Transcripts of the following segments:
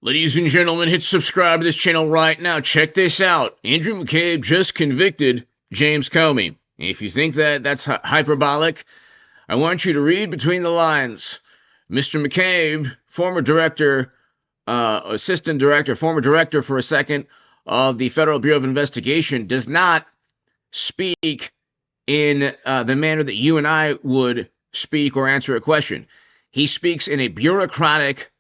Ladies and gentlemen, hit subscribe to this channel right now. Check this out. Andrew McCabe just convicted James Comey. If you think that's hyperbolic, I want you to read between the lines. Mr. McCabe, former director, assistant director, former director for a second of the Federal Bureau of Investigation, does not speak in the manner that you and I would speak or answer a question. He speaks in a bureaucratic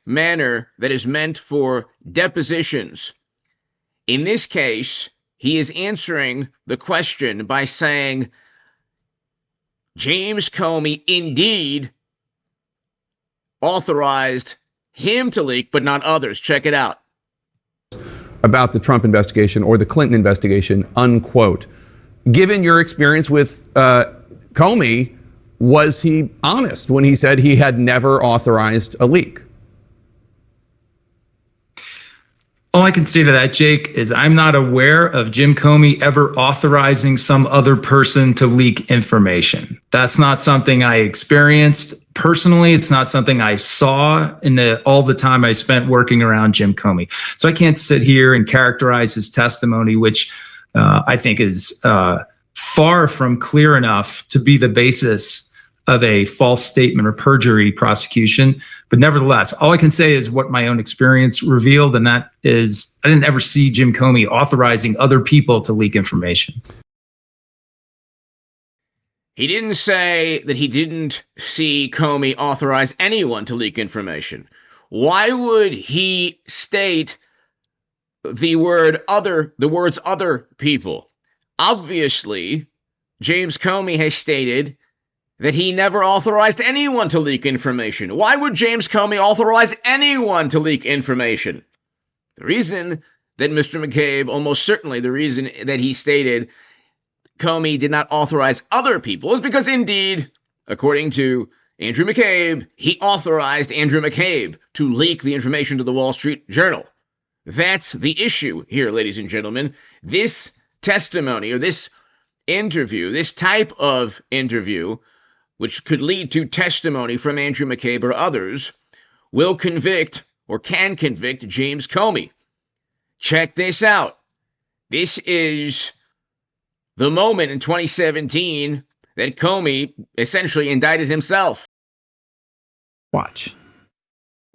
manner that is meant for depositions. In this case, he is answering the question by saying, James Comey indeed authorized him to leak, but not others. Check it out. About the Trump investigation or the Clinton investigation, unquote. Given your experience with Comey, was he honest when he said he had never authorized a leak? All I can say to that, Jake, is I'm not aware of Jim Comey ever authorizing some other person to leak information. That's not something I experienced personally. It's not something I saw in all the time I spent working around Jim Comey. So I can't sit here and characterize his testimony, which I think is far from clear enough to be the basis of a false statement or perjury prosecution. But nevertheless, all I can say is what my own experience revealed, and that is I didn't ever see Jim Comey authorizing other people to leak information. He didn't say that he didn't see Comey authorize anyone to leak information. Why would he state the words other people? Obviously, James Comey has stated that he never authorized anyone to leak information. Why would James Comey authorize anyone to leak information? The reason that Mr. McCabe, almost certainly the reason that he stated Comey did not authorize other people is because indeed, according to Andrew McCabe, he authorized Andrew McCabe to leak the information to the Wall Street Journal. That's the issue here, ladies and gentlemen. This testimony or this interview, this type of interview, which could lead to testimony from Andrew McCabe or others, will convict or can convict James Comey. Check this out. This is the moment in 2017 that Comey essentially indicted himself. Watch.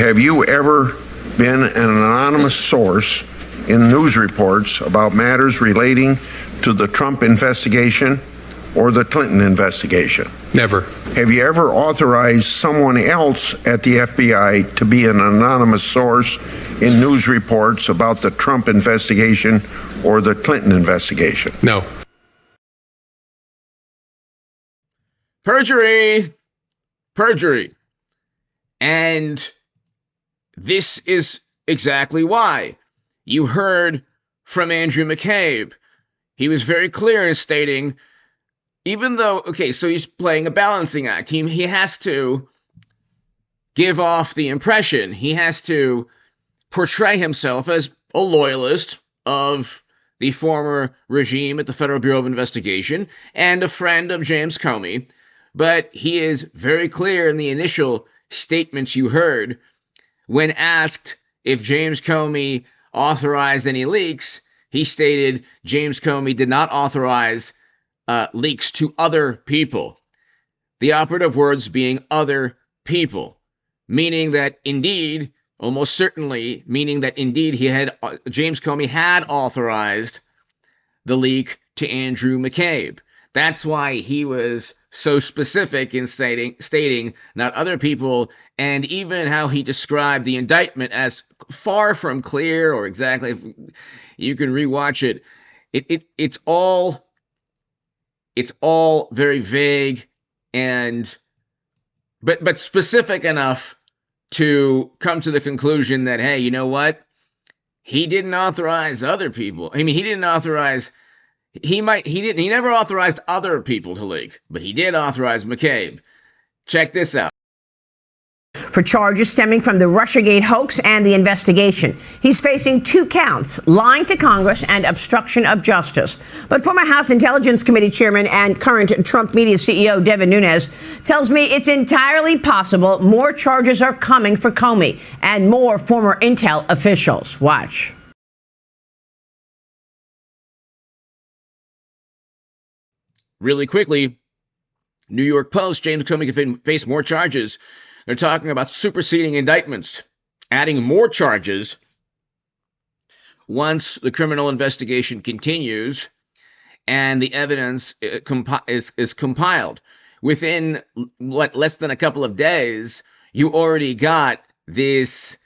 Have you ever been an anonymous source in news reports about matters relating to the Trump investigation or the Clinton investigation? Never. Have you ever authorized someone else at the FBI to be an anonymous source in news reports about the Trump investigation or the Clinton investigation? No. Perjury! Perjury. And this is exactly why. You heard from Andrew McCabe. He was very clear in stating, even though, okay, so he's playing a balancing act. He has to give off the impression, he has to portray himself as a loyalist of the former regime at the Federal Bureau of Investigation and a friend of James Comey. But he is very clear in the initial statements you heard when asked if James Comey authorized any leaks. He stated James Comey did not authorize leaks to other people. The operative words being other people, meaning that indeed, almost certainly, meaning that indeed James Comey had authorized the leak to Andrew McCabe. That's why he was so specific in stating not other people, and even how he described the indictment as far from clear or exactly. If you can rewatch it. It's all very vague and but specific enough to come to the conclusion that, hey, you know what? He didn't authorize other people. I mean, he never authorized other people to leak, but he did authorize McCabe. Check this out. for charges stemming from the Russiagate hoax and the investigation. He's facing 2 counts, lying to Congress and obstruction of justice. But former House Intelligence Committee Chairman and current Trump Media CEO Devin Nunes tells me it's entirely possible more charges are coming for Comey and more former Intel officials. Watch. Really quickly, New York Post, James Comey can face more charges. They're talking about superseding indictments, adding more charges once the criminal investigation continues and the evidence is compiled. Within less than a couple of days, you already got this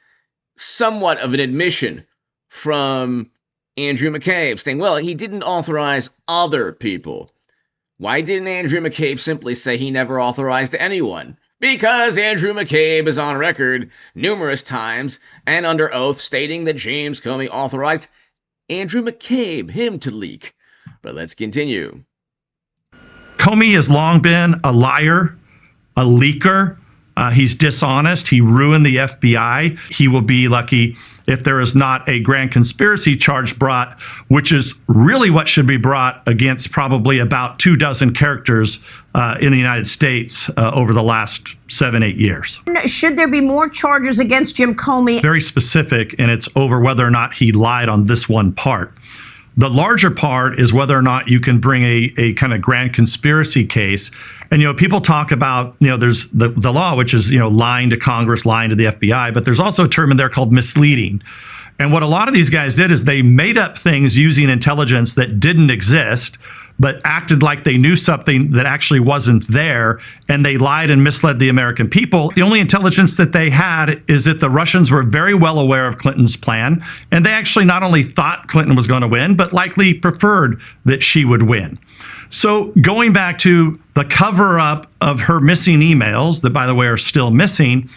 somewhat of an admission from Andrew McCabe saying, well, he didn't authorize other people. Why didn't Andrew McCabe simply say he never authorized anyone? Because Andrew McCabe is on record numerous times and under oath stating that James Comey authorized Andrew McCabe, him, to leak. But let's continue. Comey has long been a liar, a leaker. He's dishonest. He ruined the FBI. He will be lucky if there is not a grand conspiracy charge brought, which is really what should be brought against probably about 24 characters in the United States over the last 7-8 years. Should there be more charges against Jim Comey? Very specific, and it's over whether or not he lied on this one part. The larger part is whether or not you can bring a kind of grand conspiracy case. And, people talk about, there's the law, which is, lying to Congress, lying to the FBI, but there's also a term in there called misleading. And what a lot of these guys did is they made up things using intelligence that didn't exist, but acted like they knew something that actually wasn't there, and they lied and misled the American people. The only intelligence that they had is that the Russians were very well aware of Clinton's plan, and they actually not only thought Clinton was going to win, but likely preferred that she would win. So going back to the cover-up of her missing emails, that, by the way, are still missing.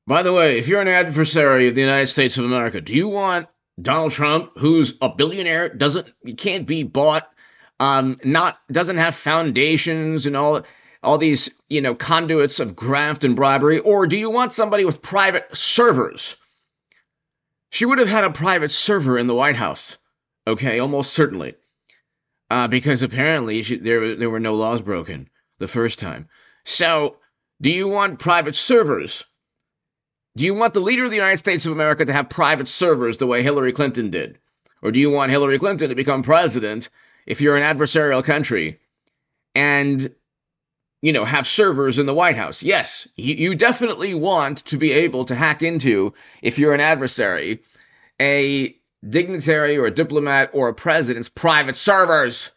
By the way, if you're an adversary of the United States of America, do you want Donald Trump, who's a billionaire, can't be bought, doesn't have foundations and all these, conduits of graft and bribery? Or do you want somebody with private servers? She would have had a private server in the White House. Okay, almost certainly. Because apparently there were no laws broken the first time. So, do you want private servers? Do you want the leader of the United States of America to have private servers the way Hillary Clinton did? Or do you want Hillary Clinton to become president if you're an adversarial country and, have servers in the White House? Yes, you definitely want to be able to hack into, if you're an adversary, a dignitary or a diplomat or a president's private servers.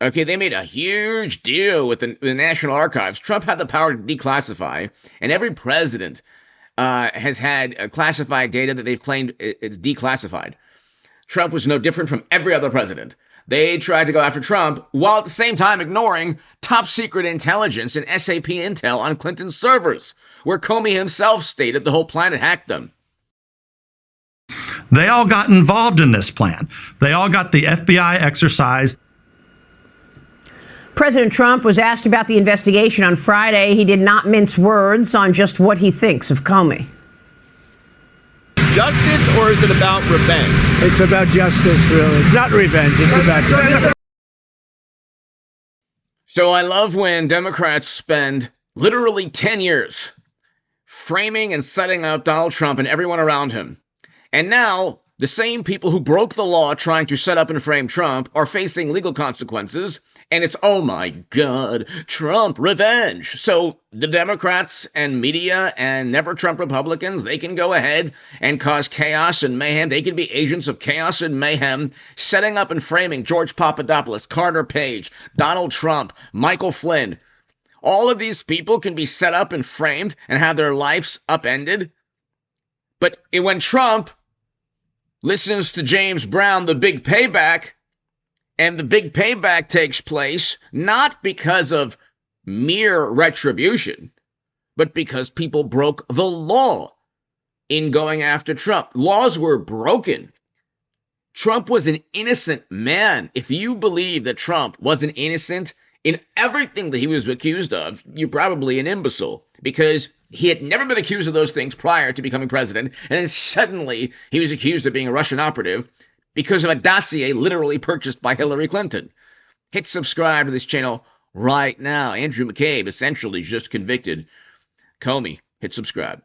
Okay, they made a huge deal with the National Archives. Trump had the power to declassify, and every president has had classified data that they've claimed it's declassified. Trump was no different from every other president. They tried to go after Trump while at the same time ignoring top secret intelligence and SAP intel on Clinton's servers, where Comey himself stated the whole planet hacked them. They all got involved in this plan. They all got the FBI exercise. President Trump was asked about the investigation on Friday. He did not mince words on just what he thinks of Comey. Justice, or is it about revenge? It's about justice, really. It's not revenge. It's about justice. So I love when Democrats spend literally 10 years framing and setting out Donald Trump and everyone around him. And now the same people who broke the law trying to set up and frame Trump are facing legal consequences. And it's, oh my God, Trump revenge. So the Democrats and media and never Trump Republicans, they can go ahead and cause chaos and mayhem. They can be agents of chaos and mayhem, setting up and framing George Papadopoulos, Carter Page, Donald Trump, Michael Flynn. All of these people can be set up and framed and have their lives upended. But when Trump listens to James Brown, the big payback, and the big payback takes place not because of mere retribution, but because people broke the law in going after Trump. Laws were broken. Trump was an innocent man. If you believe that Trump wasn't innocent In everything that he was accused of, you're probably an imbecile, because he had never been accused of those things prior to becoming president, and then suddenly he was accused of being a Russian operative because of a dossier literally purchased by Hillary Clinton. Hit subscribe to this channel right now. Andrew McCabe essentially just convicted Comey. Hit subscribe.